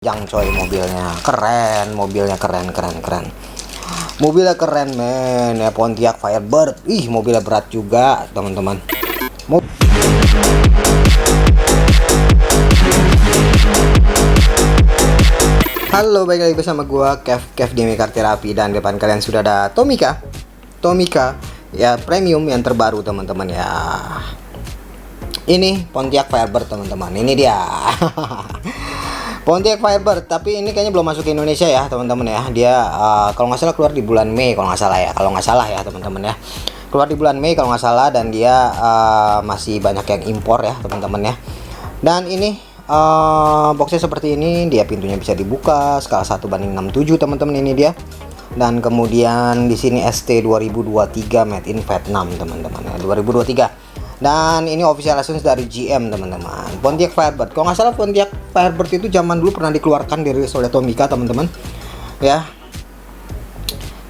Yang coy, mobilnya keren, mobilnya keren men ya, Pontiac Firebird. Mobilnya berat juga teman-teman. Halo, balik lagi bersama gua Kev di Car Therapy, dan depan kalian sudah ada Tomica ya, premium yang terbaru teman-teman ya. Ini Pontiac Firebird teman-teman, ini dia. Pontiac Firebird, tapi ini kayaknya belum masuk ke Indonesia ya teman-teman ya. Dia kalau nggak salah keluar di bulan Mei kalau nggak salah ya teman-teman ya. Keluar di bulan Mei kalau nggak salah, dan dia masih banyak yang impor ya teman-teman ya. Dan ini boxnya seperti ini, dia pintunya bisa dibuka skala 1:67 teman-teman, ini dia. Dan kemudian di sini ST 2023 made in Vietnam teman-teman ya, 2023. Dan ini official license dari GM teman-teman. Pontiac Firebird, kalau nggak salah Pontiac Firebird itu zaman dulu pernah dikeluarkan dirilis oleh Tomica teman-teman ya.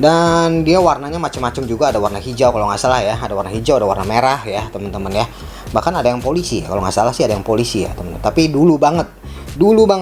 Dan dia warnanya macam-macam juga, ada warna hijau kalau nggak salah ya, ada warna hijau, ada warna merah ya teman-teman ya. Bahkan ada yang polisi, kalau nggak salah sih ada yang polisi ya teman-teman. Tapi dulu banget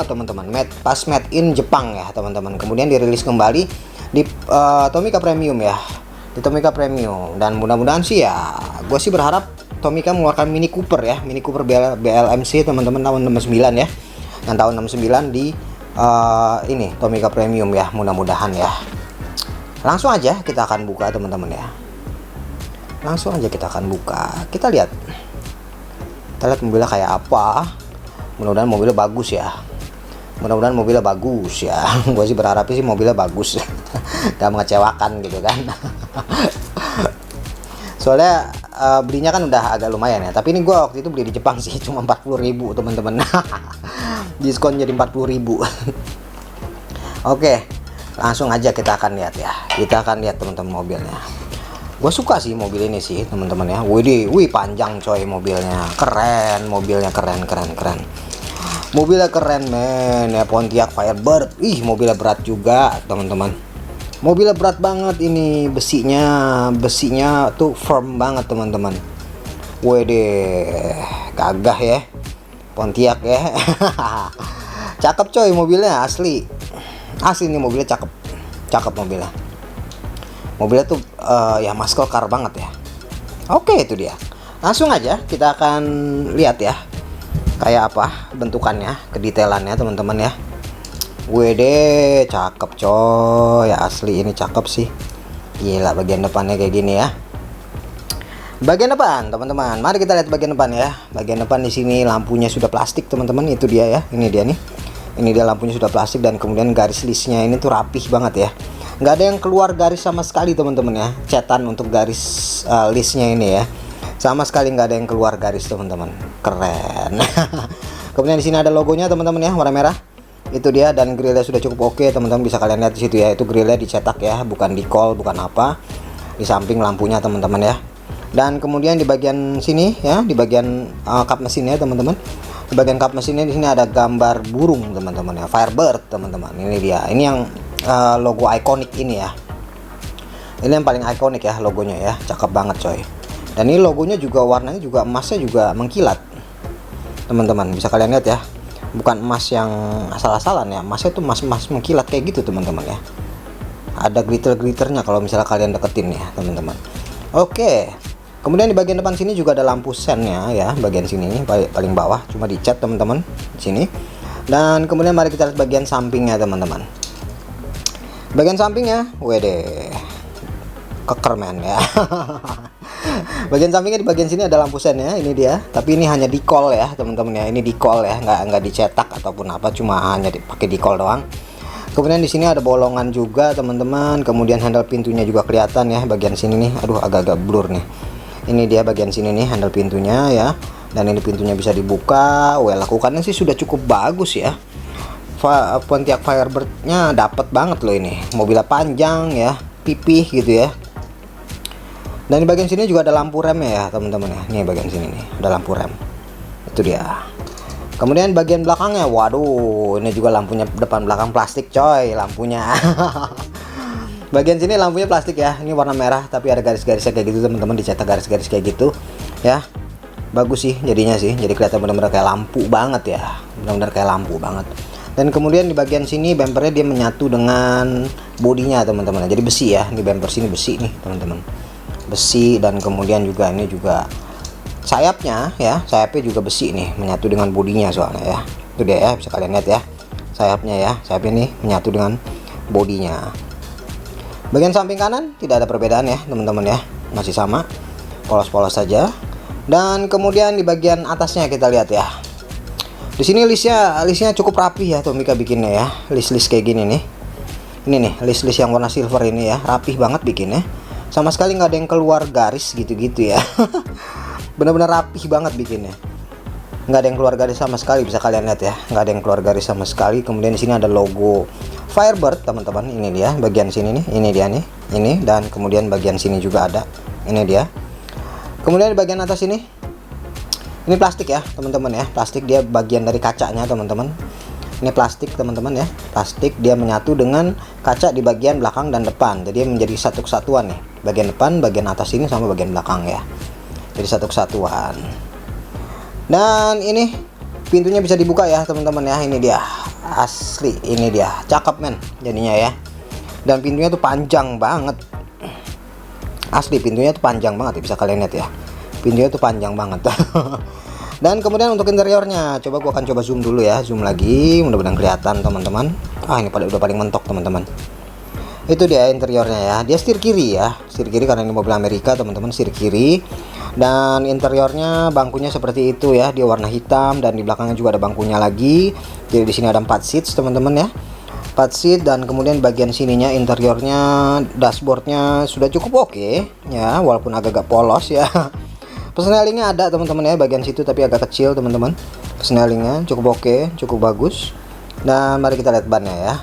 teman-teman, pas made in Jepang ya teman-teman. Kemudian dirilis kembali di Tomica Premium ya, di Tomica Premium. Dan mudah-mudahan sih ya, gue sih berharap Tomica mengeluarkan Mini Cooper ya, Mini Cooper BLMC teman-teman, tahun 69 ya. Yang tahun 69 di ini Tomica Premium ya, mudah-mudahan ya. Langsung aja kita akan buka teman-teman ya. Langsung aja kita akan buka. Kita lihat mobilnya kayak apa. Mudah-mudahan mobilnya bagus ya. Gue sih berharap sih mobilnya bagus. Gak mengecewakan gitu kan. Soalnya belinya kan udah agak lumayan ya. Tapi ini gue waktu itu beli di Jepang sih, cuma 40.000 teman-teman. Diskon jadi 40.000. Oke, langsung aja kita akan lihat ya. Kita akan lihat teman-teman mobilnya. Gue suka sih mobil ini sih teman-teman ya. Wih panjang coy mobilnya. Mobilnya keren men ya, Pontiac Firebird. Mobilnya berat juga teman-teman. Mobilnya berat banget ini, besinya tuh firm banget teman-teman. Gagah ya Pontiac ya. Cakep coy mobilnya, asli ini mobilnya cakep mobilnya tuh ya muscle car banget ya. Oke, itu dia. Langsung aja kita akan lihat ya kayak apa bentukannya, kedetailannya teman-teman ya. Cakep coy, asli ini cakep sih. Gila, bagian depannya kayak gini ya. Bagian depan teman-teman, mari kita lihat bagian depan ya. Bagian depan di sini lampunya sudah plastik teman-teman, itu dia ya. Ini dia nih. Ini dia lampunya sudah plastik, dan kemudian garis listnya ini tuh rapih banget ya. Nggak ada yang keluar garis sama sekali teman-teman ya. Cetan untuk garis listnya ini ya. Sama sekali nggak ada yang keluar garis teman-teman. Keren. Kemudian di sini ada logonya teman-teman ya, warna merah. Itu dia, dan grillnya sudah cukup oke teman-teman, bisa kalian lihat di situ ya. Itu grillnya dicetak ya, bukan di call, bukan apa. Di samping lampunya teman-teman ya. Dan kemudian di bagian sini ya, di bagian kap mesinnya teman-teman. Di bagian kap mesinnya di sini ada gambar burung teman-teman ya, Firebird teman-teman. Ini dia. Ini yang logo ikonik ini ya. Ini yang paling ikonik ya logonya ya, cakep banget coy. Dan ini logonya juga warnanya juga emasnya juga mengkilat teman-teman, bisa kalian lihat ya. Bukan emas yang asal-asalan ya, emasnya tuh emas mengkilat kayak gitu teman-teman ya. Ada glitter-glitternya kalau misalnya kalian deketin ya teman-teman. Oke, kemudian di bagian depan sini juga ada lampu sennya ya, bagian sini nih paling bawah, cuma dicat teman-teman di sini. Dan kemudian mari kita lihat bagian sampingnya teman-teman. Bagian sampingnya, keker men ya. Bagian sampingnya di bagian sini ada lampu sen ya, ini dia. Tapi ini hanya di call ya teman-teman ya, ini di call ya, nggak dicetak ataupun apa, cuma hanya dipakai di call doang. Kemudian di sini ada bolongan juga teman-teman. Kemudian handle pintunya juga kelihatan ya, bagian sini nih. Aduh, agak-agak blur nih. Ini dia bagian sini nih, handle pintunya ya. Dan ini pintunya bisa dibuka. Lakukannya sih sudah cukup bagus ya. Pontiac Firebird-nya dapat banget loh ini. Mobilnya panjang ya, pipih gitu ya. Dan di bagian sini juga ada lampu rem ya teman-teman ya. Nih bagian sini nih ada lampu rem. Itu dia. Kemudian bagian belakangnya, waduh, ini juga lampunya depan belakang plastik coy lampunya. Bagian sini lampunya plastik ya. Ini warna merah tapi ada garis-garisnya kayak gitu teman-teman, dicetak garis-garis kayak gitu ya. Bagus sih jadinya sih. Jadi kelihatan benar-benar kayak lampu banget ya. Benar-benar kayak lampu banget. Dan kemudian di bagian sini bumpernya dia menyatu dengan bodinya teman-teman. Jadi besi ya, ini bumper sini besi nih teman-teman, besi. Dan kemudian juga ini juga sayapnya ya, sayapnya juga besi nih, menyatu dengan bodinya soalnya ya. Itu dia ya, bisa kalian lihat ya, sayapnya ya, sayapnya ini menyatu dengan bodinya. Bagian samping kanan tidak ada perbedaan ya teman-teman ya, masih sama, polos-polos saja. Dan kemudian di bagian atasnya kita lihat ya, di sini listnya cukup rapi ya Tomica bikinnya ya, list kayak gini nih. Ini nih list yang warna silver ini ya, rapih banget bikinnya, sama sekali nggak ada yang keluar garis gitu-gitu ya. Bener-bener rapih banget bikinnya, nggak ada yang keluar garis sama sekali, bisa kalian lihat ya, nggak ada yang keluar garis sama sekali. Kemudian di sini ada logo Firebird teman-teman, ini dia bagian sini nih, ini dia nih, ini. Dan kemudian bagian sini juga ada, ini dia. Kemudian di bagian atas ini plastik ya teman-teman ya, plastik, dia bagian dari kacanya teman-teman. Ini plastik teman-teman ya, plastik, dia menyatu dengan kaca di bagian belakang dan depan, jadi menjadi satu kesatuan nih, bagian depan, bagian atas ini sama bagian belakang ya, jadi satu kesatuan. Dan ini pintunya bisa dibuka ya teman-teman ya, ini dia asli, ini dia cakep men jadinya ya. Dan pintunya tuh panjang banget, asli pintunya tuh panjang banget ya, bisa kalian lihat ya, pintunya tuh panjang banget. Dan kemudian untuk interiornya, gua akan coba zoom dulu ya, zoom lagi, mudah-mudahan kelihatan teman-teman. Ini udah paling mentok teman-teman. Itu dia interiornya ya, dia setir kiri ya, setir kiri karena ini mobil Amerika teman-teman, setir kiri. Dan interiornya bangkunya seperti itu ya, dia warna hitam, dan di belakangnya juga ada bangkunya lagi. Jadi di sini ada 4 seats teman-teman ya, 4 seat. Dan kemudian bagian sininya interiornya, dashboardnya sudah cukup oke ya, walaupun agak-agak polos ya. Persnelingnya ada teman-teman ya bagian situ, tapi agak kecil teman-teman. Persnelingnya cukup oke, cukup bagus. Dan mari kita lihat bannya ya,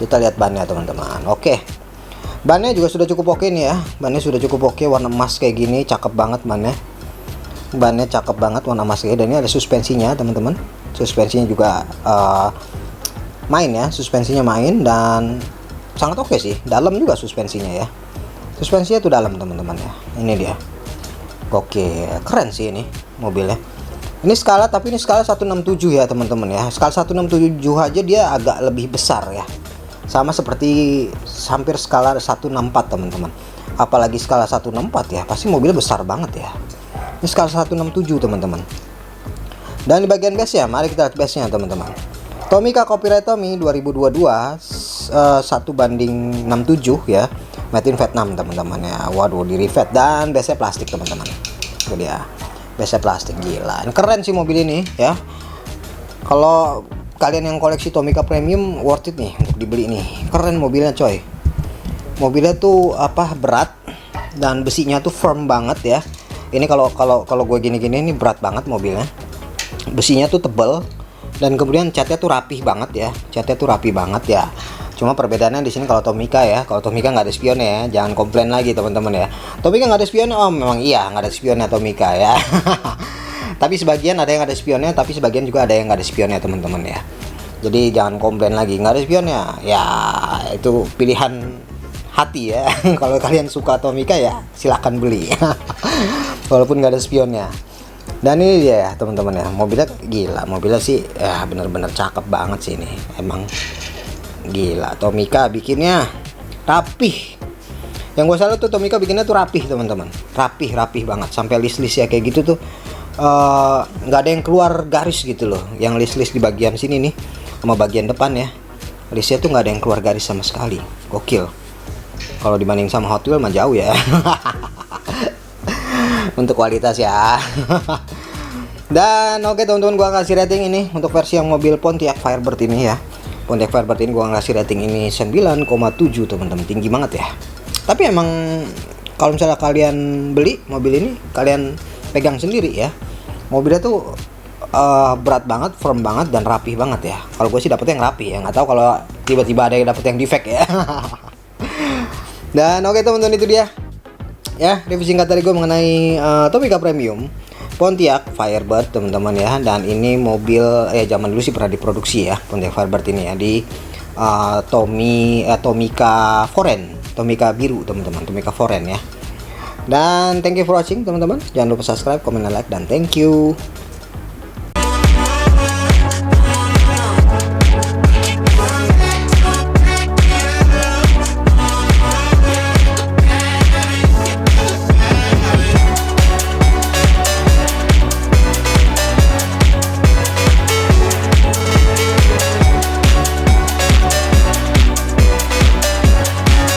kita lihat bannya teman-teman. Oke, bannya juga sudah cukup oke nih ya, bannya sudah cukup oke, warna emas kayak gini, cakep banget bannya. Bannya cakep banget warna emas kayak. Dan ini ada suspensinya teman-teman, suspensinya juga main ya, suspensinya main dan sangat oke sih. Dalam juga suspensinya ya, suspensinya tuh dalam teman-teman ya. Ini dia, oke, keren sih ini mobilnya. Ini skala, tapi ini skala 167 ya teman-teman ya, skala 167 aja dia agak lebih besar ya, sama seperti hampir skala 164 teman-teman. Apalagi skala 164 ya, pasti mobilnya besar banget ya. Ini skala 167 teman-teman. Dan di bagian base ya, mari kita lihat base nya teman-teman. Tomica copyright Tommy 2022 1:67 ya, made in Vietnam teman-teman ya. Waduh, di rivet dan base plastik teman-teman. Itu dia, base plastik, gila. Ini keren sih mobil ini ya. Kalau kalian yang koleksi Tomica Premium, worth it nih untuk dibeli nih. Keren mobilnya coy. Mobilnya tuh berat dan besinya tuh firm banget ya. Ini kalau gue gini-gini ini berat banget mobilnya. Besinya tuh tebel dan kemudian catnya tuh rapih banget ya. Catnya tuh rapi banget ya. Cuma perbedaannya di sini kalau Tomica ya, kalau Tomica nggak ada spionnya ya, jangan komplain lagi teman-teman ya. Tomica nggak ada spionnya, oh memang iya nggak ada spionnya Tomica ya. Tapi sebagian ada yang ada spionnya, tapi sebagian juga ada yang nggak ada spionnya teman-teman ya. Jadi jangan komplain lagi nggak ada spionnya, ya itu pilihan hati ya. Kalau kalian suka Tomica ya silahkan beli, walaupun nggak ada spionnya. Dan ini dia ya teman-teman ya, mobilnya gila, mobilnya sih ya bener-bener cakep banget sih ini, emang gila. Tomica bikinnya rapih. Yang gue salut tuh Tomica bikinnya tuh rapih teman-teman, rapih banget, sampai list ya kayak gitu tuh nggak ada yang keluar garis gitu loh. Yang list di bagian sini nih sama bagian depan ya, listnya tuh nggak ada yang keluar garis sama sekali, gokil. Kalau dibanding sama Hot Wheels mah jauh ya. Untuk kualitas ya. Dan oke teman-teman, gua kasih rating ini untuk versi yang mobil Pontiac Firebird ini ya. Pontiac Firebird ini gua ngasih rating ini 9,7 teman-teman, tinggi banget ya. Tapi emang kalau misalnya kalian beli mobil ini, kalian pegang sendiri ya, mobilnya tuh berat banget, firm banget, dan rapih banget ya. Kalau gue sih dapet yang rapi ya, nggak tahu kalau tiba-tiba ada yang dapet yang defect ya. Dan oke teman-teman, itu dia ya review singkat dari gue mengenai Tomica Premium Pontiac Firebird teman-teman ya. Dan ini mobil zaman dulu sih pernah diproduksi ya, Pontiac Firebird ini ya, di Tomica Foreign, Tomica biru teman-teman, Tomica Foreign ya. Dan thank you for watching teman-teman, jangan lupa subscribe, comment, dan like, dan thank you.